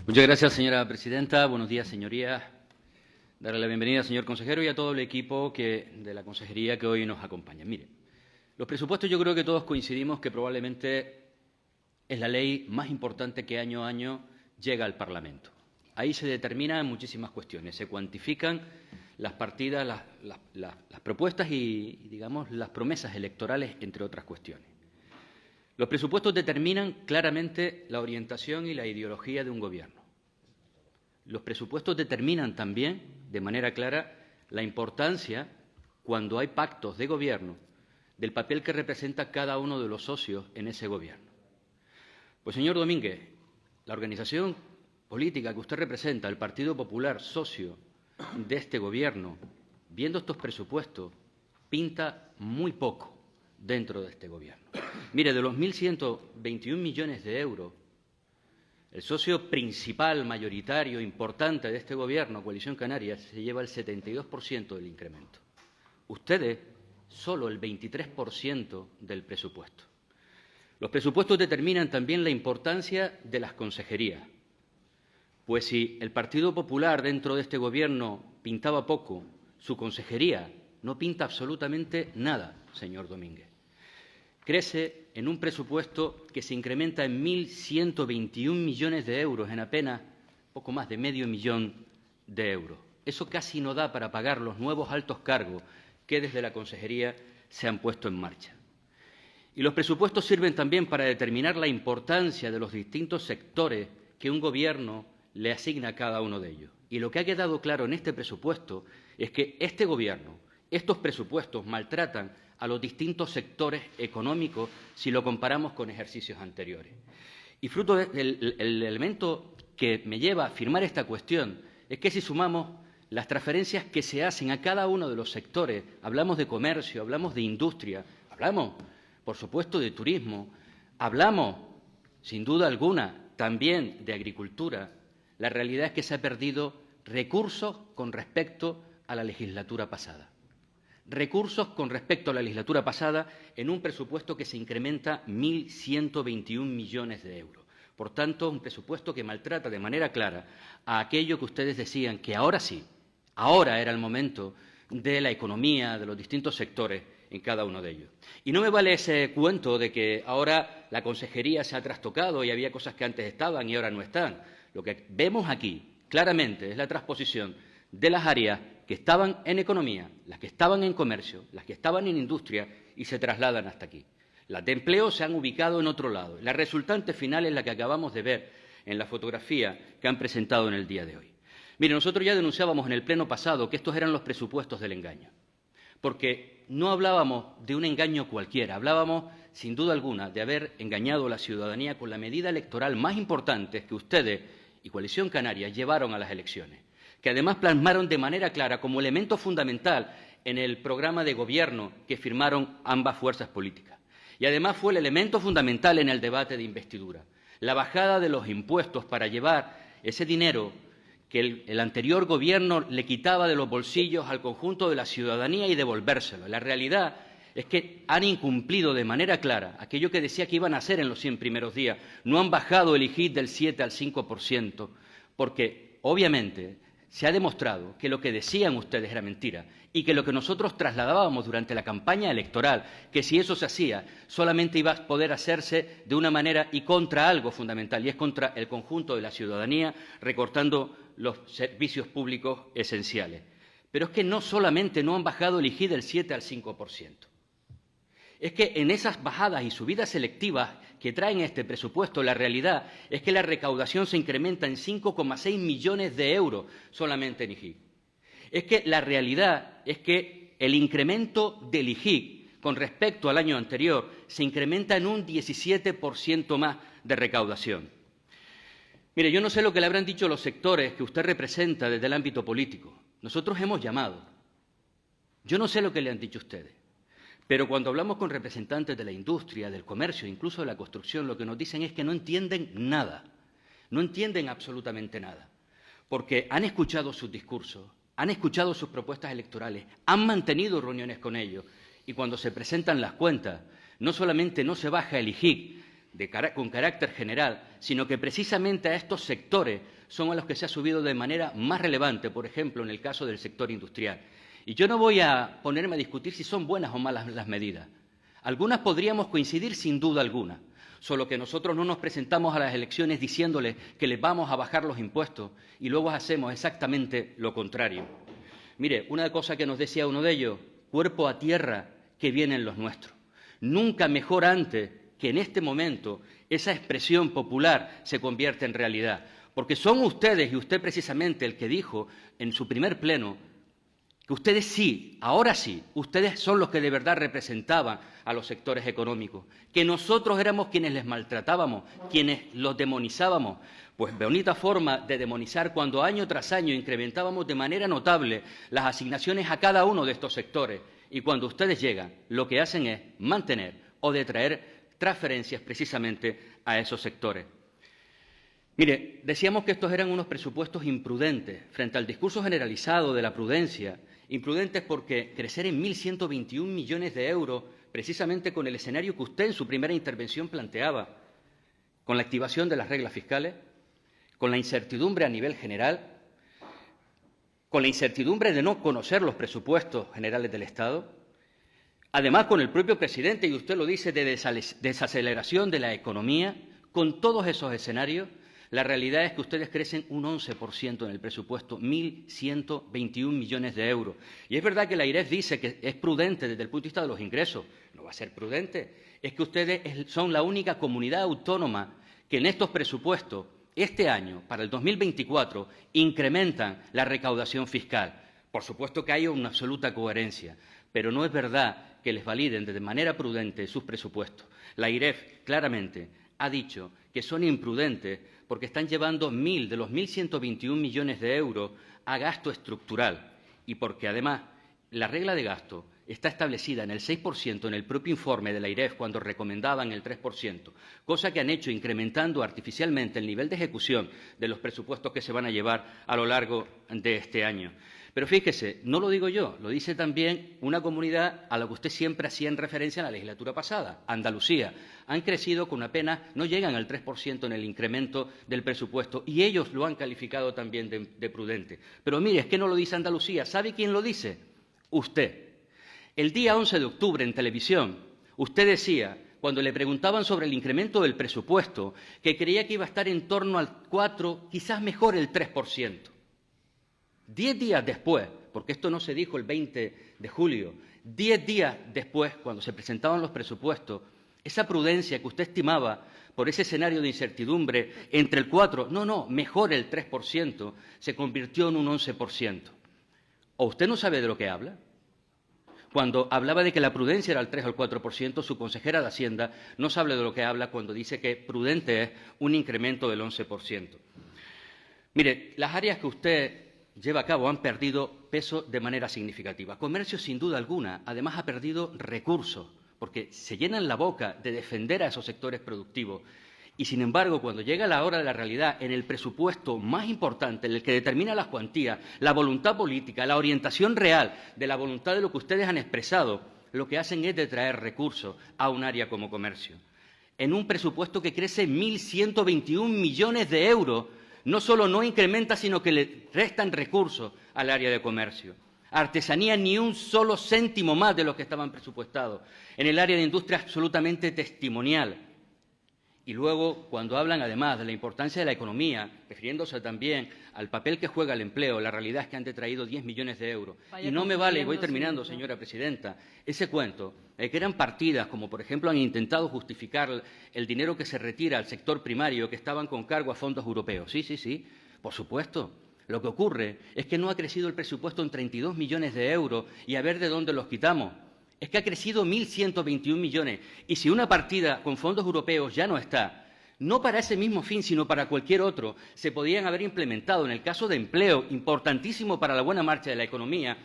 Muchas gracias, señora presidenta. Buenos días, señorías. Darle la bienvenida al señor consejero y a todo el equipo de la consejería que hoy nos acompaña. Mire, los presupuestos yo creo que todos coincidimos que probablemente es la ley más importante que año a año llega al Parlamento. Ahí se determinan muchísimas cuestiones, se cuantifican las partidas, las propuestas y, digamos, las promesas electorales, entre otras cuestiones. Los presupuestos determinan claramente la orientación y la ideología de un gobierno. Los presupuestos determinan también, de manera clara, la importancia, cuando hay pactos de gobierno, del papel que representa cada uno de los socios en ese gobierno. Pues, señor Domínguez, la organización política que usted representa, el Partido Popular, socio de este gobierno, viendo estos presupuestos, pinta muy poco dentro de este gobierno. Mire, de los 1.121 millones de euros, el socio principal, mayoritario, importante de este gobierno, Coalición Canaria, se lleva el 72% del incremento. Ustedes, solo el 23% del presupuesto. Los presupuestos determinan también la importancia de las consejerías. Pues si el Partido Popular dentro de este gobierno pintaba poco, su consejería no pinta absolutamente nada, señor Domínguez. Crece en un presupuesto que se incrementa en 1.121 millones de euros, en apenas poco más de medio millón de euros. Eso casi no da para pagar los nuevos altos cargos que desde la consejería se han puesto en marcha. Y los presupuestos sirven también para determinar la importancia de los distintos sectores que un gobierno le asigna a cada uno de ellos. Y lo que ha quedado claro en este presupuesto es que este gobierno, estos presupuestos maltratan a los distintos sectores económicos si lo comparamos con ejercicios anteriores. Y fruto del elemento que me lleva a afirmar esta cuestión es que si sumamos las transferencias que se hacen a cada uno de los sectores, hablamos de comercio, hablamos de industria, hablamos, por supuesto, de turismo, hablamos, sin duda alguna, también de agricultura, la realidad es que se ha perdido recursos con respecto a la legislatura pasada. Recursos con respecto a la legislatura pasada en un presupuesto que se incrementa 1.121 millones de euros. Por tanto, un presupuesto que maltrata de manera clara a aquello que ustedes decían que ahora sí, ahora era el momento de la economía, de los distintos sectores en cada uno de ellos. Y no me vale ese cuento de que ahora la consejería se ha trastocado y había cosas que antes estaban y ahora no están. Lo que vemos aquí claramente es la transposición de las áreas que estaban en economía, las que estaban en comercio, las que estaban en industria y se trasladan hasta aquí. Las de empleo se han ubicado en otro lado. La resultante final es la que acabamos de ver en la fotografía que han presentado en el día de hoy. Mire, nosotros ya denunciábamos en el pleno pasado que estos eran los presupuestos del engaño, porque no hablábamos de un engaño cualquiera, hablábamos, sin duda alguna, de haber engañado a la ciudadanía con la medida electoral más importante que ustedes y Coalición Canaria llevaron a las elecciones, que además plasmaron de manera clara como elemento fundamental en el programa de gobierno que firmaron ambas fuerzas políticas. Y además fue el elemento fundamental en el debate de investidura, la bajada de los impuestos para llevar ese dinero que el anterior gobierno le quitaba de los bolsillos al conjunto de la ciudadanía y devolvérselo. La realidad es que han incumplido de manera clara aquello que decía que iban a hacer en los 100 primeros días. No han bajado el IGIC del 7 al 5%, porque obviamente se ha demostrado que lo que decían ustedes era mentira y que lo que nosotros trasladábamos durante la campaña electoral, que si eso se hacía, solamente iba a poder hacerse de una manera y contra algo fundamental, y es contra el conjunto de la ciudadanía, recortando los servicios públicos esenciales. Pero es que no solamente no han bajado el IGI del 7 al 5%. Es que en esas bajadas y subidas selectivas que traen este presupuesto, la realidad es que la recaudación se incrementa en 5,6 millones de euros solamente en IGIC. Es que la realidad es que el incremento del IGIC con respecto al año anterior se incrementa en un 17% más de recaudación. Mire, yo no sé lo que le habrán dicho los sectores que usted representa desde el ámbito político. Nosotros hemos llamado. Yo no sé lo que le han dicho ustedes. Pero cuando hablamos con representantes de la industria, del comercio, incluso de la construcción, lo que nos dicen es que no entienden nada, no entienden absolutamente nada, porque han escuchado sus discursos, han escuchado sus propuestas electorales, han mantenido reuniones con ellos y cuando se presentan las cuentas, no solamente no se baja el IGIC con carácter general, sino que precisamente a estos sectores son a los que se ha subido de manera más relevante, por ejemplo, en el caso del sector industrial. Y yo no voy a ponerme a discutir si son buenas o malas las medidas. Algunas podríamos coincidir sin duda alguna, solo que nosotros no nos presentamos a las elecciones diciéndoles que les vamos a bajar los impuestos y luego hacemos exactamente lo contrario. Mire, una cosa que nos decía uno de ellos, cuerpo a tierra, que vienen los nuestros. Nunca mejor antes que en este momento esa expresión popular se convierte en realidad. Porque son ustedes, y usted precisamente el que dijo en su primer pleno, que ustedes sí, ahora sí, ustedes son los que de verdad representaban a los sectores económicos, que nosotros éramos quienes les maltratábamos, quienes los demonizábamos. Pues bonita forma de demonizar cuando año tras año incrementábamos de manera notable las asignaciones a cada uno de estos sectores. Y cuando ustedes llegan, lo que hacen es mantener o detraer transferencias precisamente a esos sectores. Mire, decíamos que estos eran unos presupuestos imprudentes frente al discurso generalizado de la prudencia. Imprudentes porque crecer en 1.121 millones de euros, precisamente con el escenario que usted en su primera intervención planteaba, con la activación de las reglas fiscales, con la incertidumbre a nivel general, con la incertidumbre de no conocer los presupuestos generales del Estado, además con el propio presidente, y usted lo dice, de desaceleración de la economía, con todos esos escenarios, la realidad es que ustedes crecen un 11% en el presupuesto, 1.121 millones de euros. Y es verdad que la AIREF dice que es prudente desde el punto de vista de los ingresos. No va a ser prudente. Es que ustedes son la única comunidad autónoma que en estos presupuestos, este año, para el 2024, incrementan la recaudación fiscal. Por supuesto que hay una absoluta coherencia, pero no es verdad que les validen de manera prudente sus presupuestos. La AIREF claramente ha dicho que son imprudentes porque están llevando 1.000 de los 1.121 millones de euros a gasto estructural y porque, además, la regla de gasto está establecida en el 6% en el propio informe de la AIREF cuando recomendaban el 3%, cosa que han hecho incrementando artificialmente el nivel de ejecución de los presupuestos que se van a llevar a lo largo de este año. Pero fíjese, no lo digo yo, lo dice también una comunidad a la que usted siempre hacía en referencia en la legislatura pasada, Andalucía. Han crecido con apenas, no llegan al 3% en el incremento del presupuesto y ellos lo han calificado también de prudente. Pero mire, es que no lo dice Andalucía. ¿Sabe quién lo dice? Usted. El día 11 de octubre en televisión, usted decía, cuando le preguntaban sobre el incremento del presupuesto, que creía que iba a estar en torno al 4%, quizás mejor el 3%. 10 días después, porque esto no se dijo el 20 de julio, 10 días después, cuando se presentaban los presupuestos, esa prudencia que usted estimaba por ese escenario de incertidumbre entre el 4%, no, mejor el 3%, se convirtió en un 11%. ¿O usted no sabe de lo que habla? Cuando hablaba de que la prudencia era el 3 o el 4%, su consejera de Hacienda no sabe de lo que habla cuando dice que prudente es un incremento del 11%. Mire, las áreas que usted lleva a cabo han perdido peso de manera significativa. Comercio, sin duda alguna, además ha perdido recursos, porque se llenan la boca de defender a esos sectores productivos. Y, sin embargo, cuando llega la hora de la realidad, en el presupuesto más importante, en el que determina las cuantías, la voluntad política, la orientación real de la voluntad de lo que ustedes han expresado, lo que hacen es detraer recursos a un área como comercio. En un presupuesto que crece 1.121 millones de euros, no solo no incrementa, sino que le restan recursos al área de comercio. Artesanía, ni un solo céntimo más de los que estaban presupuestados. En el área de industria, absolutamente testimonial. Y luego, cuando hablan, además, de la importancia de la economía, refiriéndose también al papel que juega el empleo, la realidad es que han detraído 10 millones de euros. Y no me vale, y voy terminando, señora presidenta, ese cuento, que eran partidas, como por ejemplo han intentado justificar el dinero que se retira al sector primario, que estaban con cargo a fondos europeos. Sí, por supuesto. Lo que ocurre es que no ha crecido el presupuesto en 32 millones de euros y a ver de dónde los quitamos. Es que ha crecido 1.121 millones. Y si una partida con fondos europeos ya no está, no para ese mismo fin, sino para cualquier otro, se podían haber implementado en el caso de empleo, importantísimo para la buena marcha de la economía,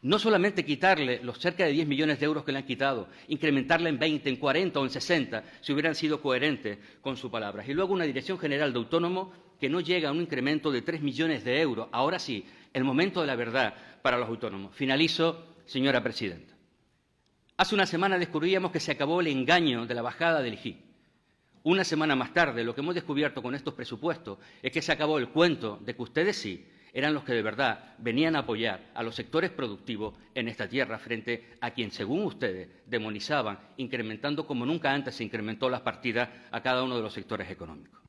no solamente quitarle los cerca de 10 millones de euros que le han quitado, incrementarla en 20, en 40 o en 60, si hubieran sido coherentes con sus palabras. Y luego una Dirección General de Autónomos que no llega a un incremento de 3 millones de euros. Ahora sí, el momento de la verdad para los autónomos. Finalizo, señora presidenta. Hace una semana descubríamos que se acabó el engaño de la bajada del IGI. una semana más tarde, lo que hemos descubierto con estos presupuestos es que se acabó el cuento de que ustedes sí eran los que de verdad venían a apoyar a los sectores productivos en esta tierra frente a quien, según ustedes, demonizaban, incrementando como nunca antes se incrementó las partidas a cada uno de los sectores económicos.